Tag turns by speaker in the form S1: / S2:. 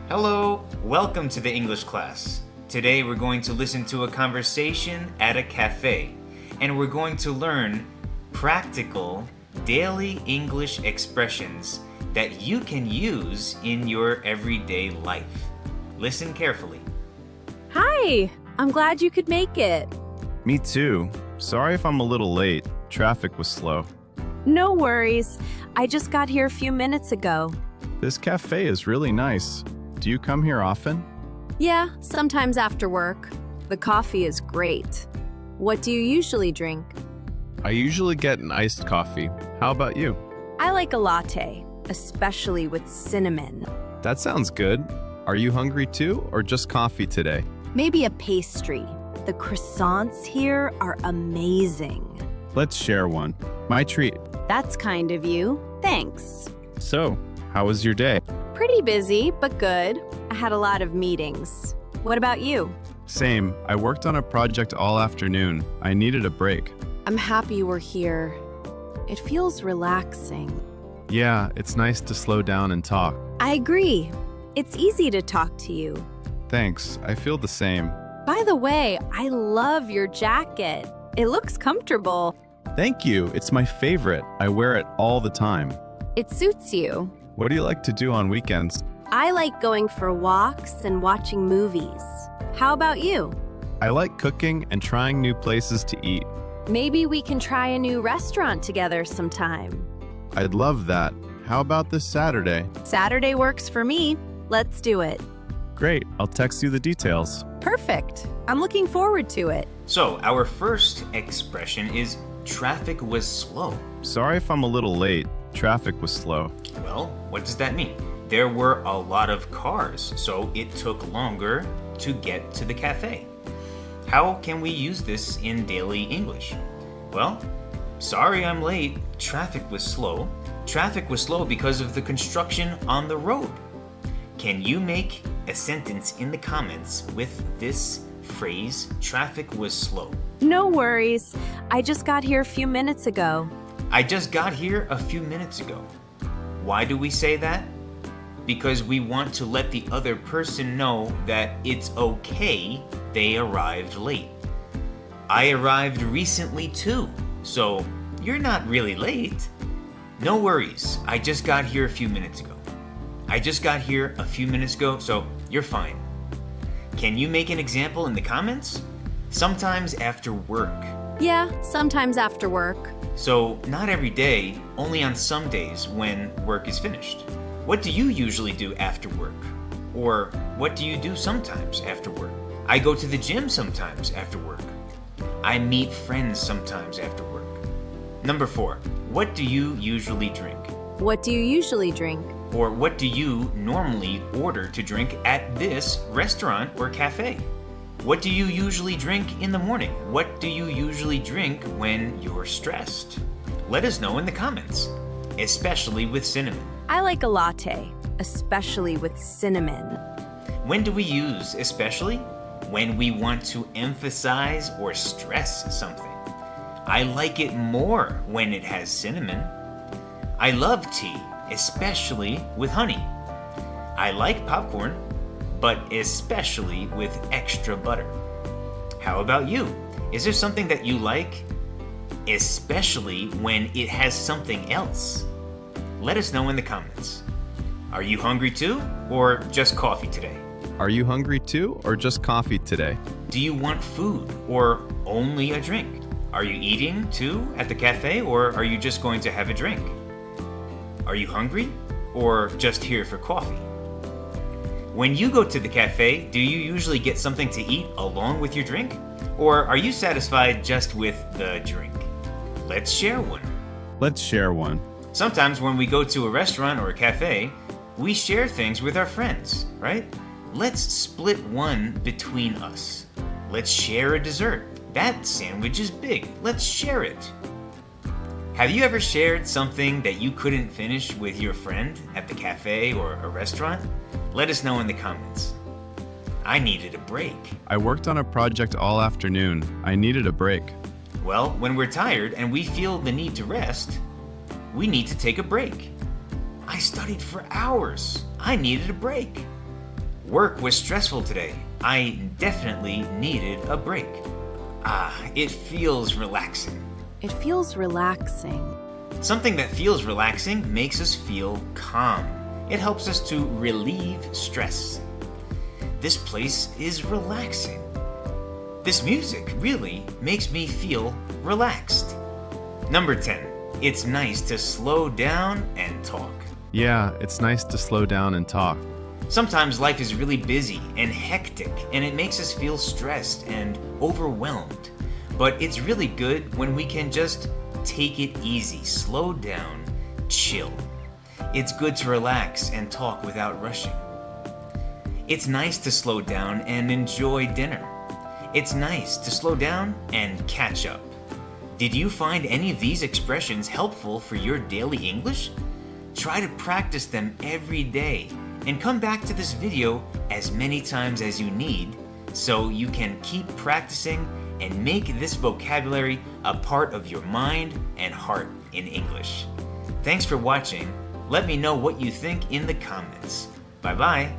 S1: Hello, welcome to the English class. Today we're going to listen to a conversation at a cafe, and we're going to learn practical daily English expressions that you can use in your everyday life. Listen carefully.
S2: Hi, I'm glad you could make it.
S3: Me too. Sorry if I'm a little late. Traffic was slow.
S2: No worries. I just got here a few minutes ago.
S3: This cafe is really nice. Do you come here often?
S2: Yeah, sometimes after work. The coffee is great. What do you usually drink?
S3: I usually get an iced coffee. How about you?
S2: I like a latte, especially with cinnamon.
S3: That sounds good. Are you hungry too, or just coffee today?
S2: Maybe a pastry. The croissants here are amazing.
S3: Let's share one. My treat.
S2: That's kind of you. Thanks.
S3: So, how was your day?
S2: Pretty busy, but good. I had a lot of meetings. What about you?
S3: Same. I worked on a project all afternoon. I needed a break.
S2: I'm happy we're here. It feels relaxing.
S3: Yeah, it's nice to slow down and talk.
S2: I agree. It's easy to talk to you.
S3: Thanks. I feel the same.
S2: By the way, I love your jacket. It looks comfortable.
S3: Thank you. It's my favorite. I wear it all the time.
S2: It suits you.
S3: What do you like to do on weekends?
S2: I like going for walks and watching movies. How about you?
S3: I like cooking and trying new places to eat.
S2: Maybe we can try a new restaurant together sometime.
S3: I'd love that. How about this Saturday?
S2: Saturday works for me. Let's do it.
S3: Great. I'll text you the details.
S2: Perfect. I'm looking forward to it.
S1: So, our first expression is traffic was slow.
S3: Sorry if I'm a little late. Traffic was slow.
S1: Well, what does that mean? There were a lot of cars, so it took longer to get to the cafe. How can we use this in daily English? Well, sorry I'm late. Traffic was slow. Traffic was slow because of the construction on the road. Can you make a sentence in the comments with this phrase, traffic was slow?
S2: No worries. I just got here a few minutes ago.
S1: I just got here a few minutes ago. Why do we say that? Because we want to let the other person know that it's okay they arrived late. I arrived recently too, so you're not really late. No worries, I just got here a few minutes ago. I just got here a few minutes ago, so you're fine. Can you make an example in the comments? Sometimes after work.
S2: Yeah, sometimes after work.
S1: So, not every day, only on some days when work is finished. What do you usually do after work? Or what do you do sometimes after work? I go to the gym sometimes after work. I meet friends sometimes after work. Number 4, what do you usually drink?
S2: What do you usually drink?
S1: Or what do you normally order to drink at this restaurant or cafe? What do you usually drink in the morning? What do you usually drink when you're stressed? Let us know in the comments, especially with cinnamon.
S2: I like a latte, especially with cinnamon.
S1: When do we use especially? When we want to emphasize or stress something. I like it more when it has cinnamon. I love tea, especially with honey. I like popcorn, but especially with extra butter. How about you? Is there something that you like, especially when it has something else? Let us know in the comments. Are you hungry too, or just coffee today?
S3: Are you hungry too, or just coffee today?
S1: Do you want food, or only a drink? Are you eating too at the cafe, or are you just going to have a drink? Are you hungry, or just here for coffee? When you go to the cafe, do you usually get something to eat along with your drink? Or are you satisfied just with the drink? Let's share one.
S3: Let's share one.
S1: Sometimes when we go to a restaurant or a cafe, we share things with our friends, right? Let's split one between us. Let's share a dessert. That sandwich is big. Let's share it. Have you ever shared something that you couldn't finish with your friend at the cafe or a restaurant? Let us know in the comments. I needed a break.
S3: I worked on a project all afternoon. I needed a break.
S1: Well, when we're tired and we feel the need to rest, we need to take a break. I studied for hours. I needed a break. Work was stressful today. I definitely needed a break. It feels relaxing.
S2: It feels relaxing.
S1: Something that feels relaxing makes us feel calm. It helps us to relieve stress. This place is relaxing. This music really makes me feel relaxed. Number 10. It's nice to slow down and talk.
S3: Yeah, it's nice to slow down and talk.
S1: Sometimes life is really busy and hectic, and it makes us feel stressed and overwhelmed. But it's really good when we can just take it easy, slow down, chill. It's good to relax and talk without rushing. It's nice to slow down and enjoy dinner. It's nice to slow down and catch up. Did you find any of these expressions helpful for your daily English? Try to practice them every day and come back to this video as many times as you need so you can keep practicing and make this vocabulary a part of your mind and heart in English. Thanks for watching. Let me know what you think in the comments. Bye-bye.